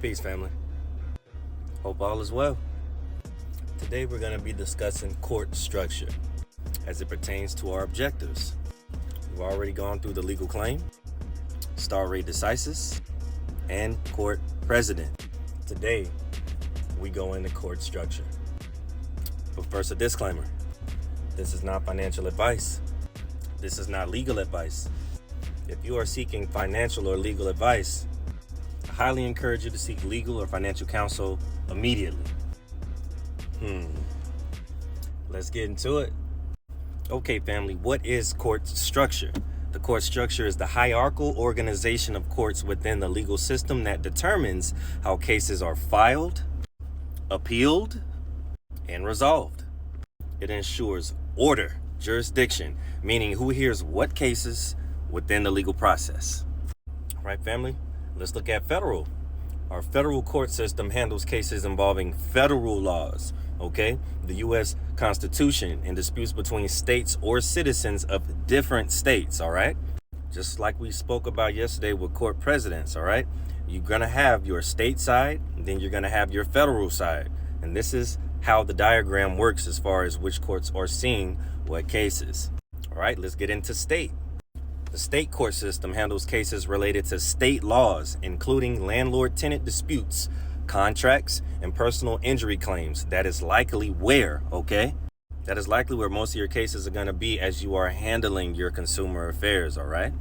Peace, family. Hope all is well. Today we're going to be discussing court structure as it pertains to our objectives. We've already gone through the legal claim, stare decisis, and court precedent. Today we go into court structure. But first, a disclaimer. This is not financial advice. This is not legal advice. If you are seeking financial or legal advice, I highly encourage you to seek legal or financial counsel immediately. Let's get into it. Okay, family, what is court structure? The court structure is the hierarchical organization of courts within the legal system that determines how cases are filed, appealed, and resolved. It ensures order, jurisdiction, meaning who hears what cases within the legal process. All right, family, let's look at federal. Our federal court system handles cases involving federal laws, okay? The U.S. Constitution and disputes between states or citizens of different states, all right? Just like we spoke about yesterday with court presidents, all right? You're going to have your state side, and then you're going to have your federal side. And this is how the diagram works as far as which courts are seeing what cases. All right, let's get into state. The state court system handles cases related to state laws, including landlord-tenant disputes, contracts, and personal injury claims. That is likely where, okay? That is likely where most of your cases are going to be as you are handling your consumer affairs, all right?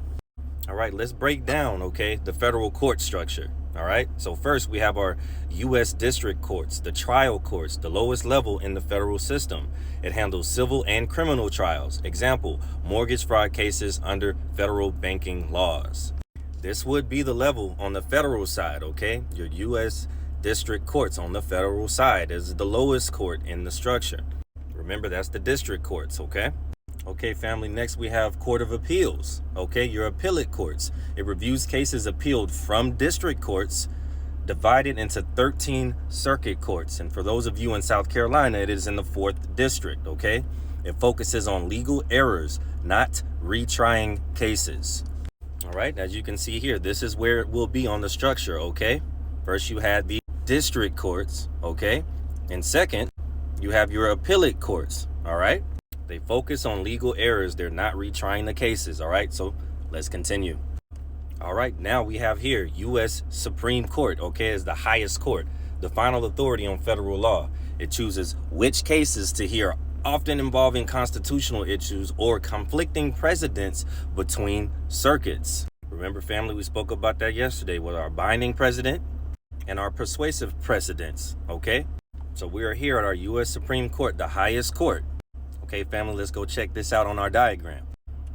All right, let's break down, okay, the federal court structure. All right, so first we have our U.S. district courts, the trial courts, the lowest level in the federal system. It handles civil and criminal trials. Example, mortgage fraud cases under federal banking laws. This would be the level on the federal side, okay? Your U.S. district courts on the federal side is the lowest court in the structure. Remember, that's the district courts, okay? Okay, family, next we have Court of Appeals, okay, your appellate courts. It reviews cases appealed from district courts divided into 13 circuit courts. And for those of you in South Carolina, it is in the 4th district, okay? It focuses on legal errors, not retrying cases. All right, as you can see here, this is where it will be on the structure, okay? First, you had the district courts, okay? And second, you have your appellate courts, all right? They focus on legal errors. They're not retrying the cases. All right, so let's continue. All right, now we have here U.S. Supreme Court, okay, as the highest court, the final authority on federal law. It chooses which cases to hear, often involving constitutional issues or conflicting precedents between circuits. Remember, family, we spoke about that yesterday with our binding precedent and our persuasive precedents, okay? So we are here at our U.S. Supreme Court, the highest court. Okay, family, let's go check this out on our diagram.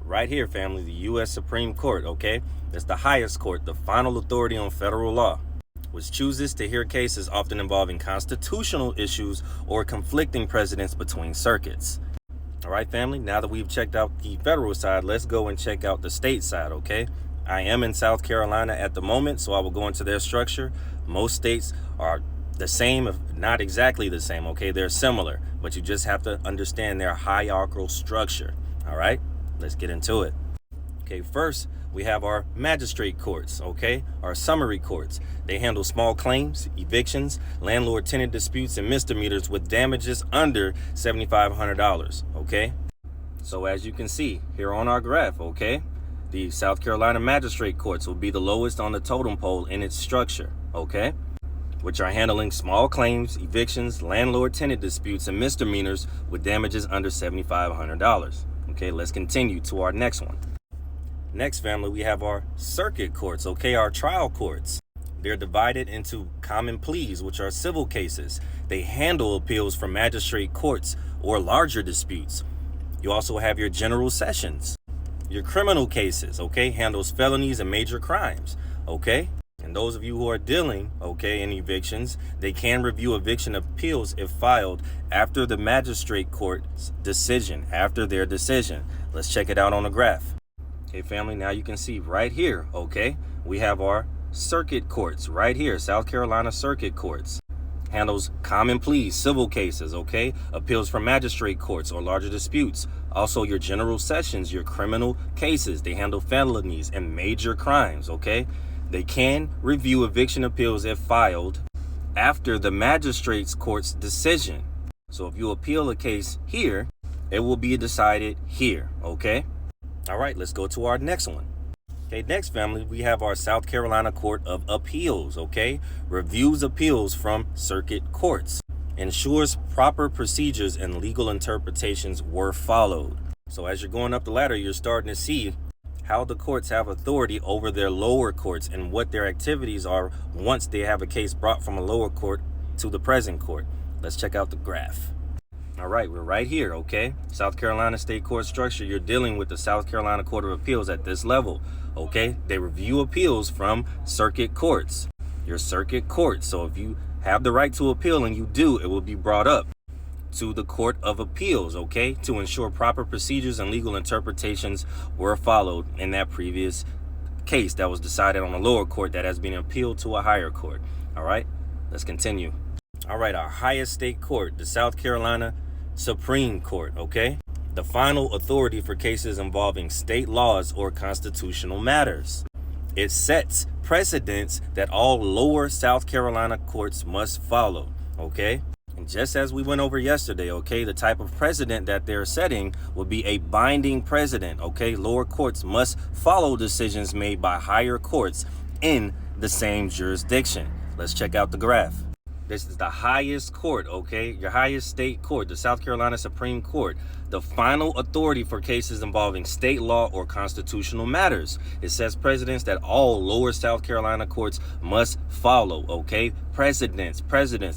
Right here, family, the U.S. Supreme Court, okay? That's the highest court, the final authority on federal law, which chooses to hear cases often involving constitutional issues or conflicting precedents between circuits. All right, family, now that we've checked out the federal side, let's go and check out the state side, okay? I am in South Carolina at the moment, so I will go into their structure. Most states are the same, if not exactly the same, okay? They're similar, but you just have to understand their hierarchical structure, all right? Let's get into it. Okay, first, we have our magistrate courts, okay? Our summary courts. They handle small claims, evictions, landlord-tenant disputes, and misdemeanors with damages under $7,500, okay? So as you can see here on our graph, okay? The South Carolina magistrate courts will be the lowest on the totem pole in its structure, okay? Which are handling small claims, evictions, landlord-tenant disputes, and misdemeanors with damages under $7,500. Okay, let's continue to our next one. Next, family, we have our circuit courts, okay, our trial courts. They're divided into common pleas, which are civil cases. They handle appeals from magistrate courts or larger disputes. You also have your general sessions. Your criminal cases, okay, handles felonies and major crimes, okay? And those of you who are dealing, okay, in evictions, they can review eviction appeals if filed after the magistrate court's decision, after their decision. Let's check it out on the graph. Okay, family, now you can see right here, okay, we have our circuit courts right here, South Carolina circuit courts. Handles common pleas, civil cases, okay, appeals from magistrate courts or larger disputes. Also your general sessions, your criminal cases, they handle felonies and major crimes, okay. They can review eviction appeals if filed after the magistrate's court's decision. So if you appeal a case here, it will be decided here, okay? All right, let's go to our next one. Okay, next, family, we have our South Carolina Court of Appeals, okay? Reviews appeals from circuit courts. Ensures proper procedures and legal interpretations were followed. So as you're going up the ladder, you're starting to see how the courts have authority over their lower courts and what their activities are once they have a case brought from a lower court to the present court. Let's check out the graph. All right, we're right here, okay? South Carolina state court structure, you're dealing with the South Carolina Court of Appeals at this level, okay? They review appeals from circuit courts, your circuit court. So if you have the right to appeal and you do, it will be brought up to the Court of Appeals, okay? To ensure proper procedures and legal interpretations were followed in that previous case that was decided on a lower court that has been appealed to a higher court. All right, let's continue. All right, our highest state court, the South Carolina Supreme Court, okay? The final authority for cases involving state laws or constitutional matters. It sets precedents that all lower South Carolina courts must follow, okay? And just as we went over yesterday, okay, the type of precedent that they're setting will be a binding precedent, okay? Lower courts must follow decisions made by higher courts in the same jurisdiction. Let's check out the graph. This is the highest court, okay? Your highest state court, the South Carolina Supreme Court. The final authority for cases involving state law or constitutional matters. It sets precedents that all lower South Carolina courts must follow, okay? Precedents.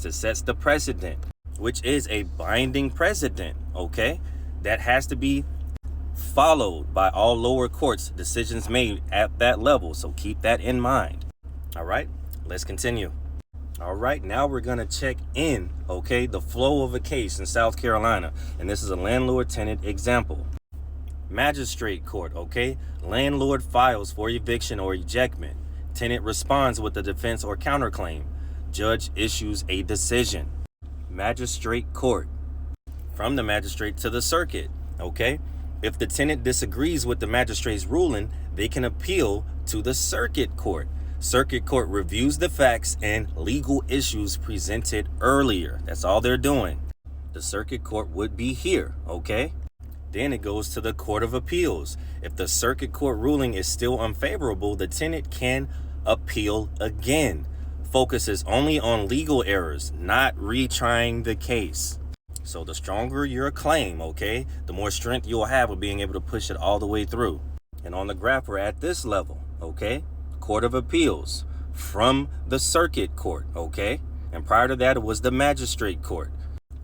It sets the precedent, which is a binding precedent, okay? That has to be followed by all lower courts, decisions made at that level. So keep that in mind. All right, let's continue. All right, now we're going to check in, okay, the flow of a case in South Carolina. And this is a landlord-tenant example. Magistrate court, okay? Landlord files for eviction or ejectment. Tenant responds with a defense or counterclaim. Judge issues a decision. Magistrate court. From the magistrate to the circuit, okay? If the tenant disagrees with the magistrate's ruling, they can appeal to the circuit court. Circuit court reviews the facts and legal issues presented earlier. That's all they're doing. The circuit court would be here, okay? Then it goes to the Court of Appeals. If the circuit court ruling is still unfavorable, the tenant can appeal again. Focuses only on legal errors, not retrying the case. So the stronger your claim, okay, the more strength you'll have of being able to push it all the way through. And on the graph, we're at this level, okay? Court of Appeals from the circuit court, okay? And prior to that, it was the magistrate court.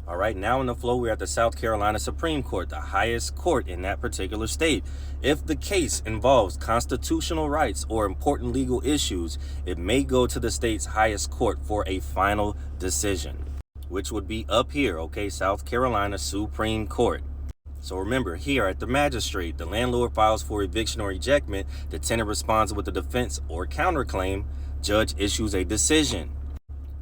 All right, now in the flow, we're at the South Carolina Supreme Court, the highest court in that particular state. If the case involves constitutional rights or important legal issues, it may go to the state's highest court for a final decision, which would be up here, okay? South Carolina Supreme Court. So remember, here at the magistrate, the landlord files for eviction or ejectment, the tenant responds with a defense or counterclaim, judge issues a decision.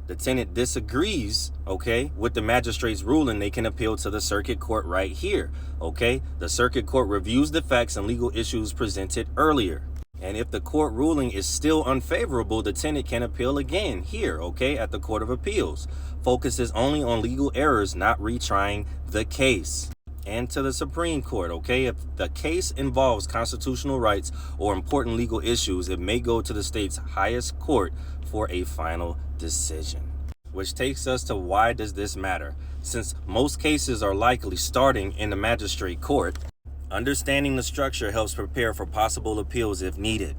The tenant disagrees, okay, with the magistrate's ruling, they can appeal to the circuit court right here, okay? The circuit court reviews the facts and legal issues presented earlier. And if the court ruling is still unfavorable, the tenant can appeal again here, okay, at the Court of Appeals. Focuses only on legal errors, not retrying the case. And to the Supreme Court, okay? If the case involves constitutional rights or important legal issues, it may go to the state's highest court for a final decision. Which takes us to, why does this matter? Since most cases are likely starting in the magistrate court, understanding the structure helps prepare for possible appeals if needed.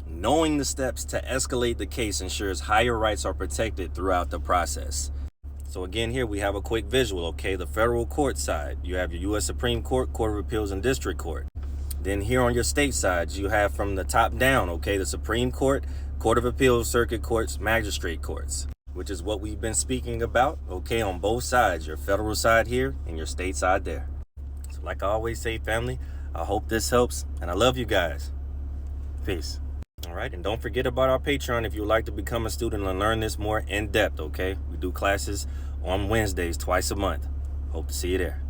Knowing the steps to escalate the case ensures higher rights are protected throughout the process. So again, here we have a quick visual, okay? The federal court side, you have your U.S. Supreme Court, Court of Appeals, and District Court. Then here on your state sides, you have from the top down, okay, the Supreme Court, Court of Appeals, Circuit Courts, Magistrate Courts, which is what we've been speaking about, okay, on both sides, your federal side here and your state side there. So like I always say, family, I hope this helps, and I love you guys. Peace. All right, and don't forget about our Patreon if you would like to become a student and learn this more in depth, okay? We do classes on Wednesdays twice a month. Hope to see you there.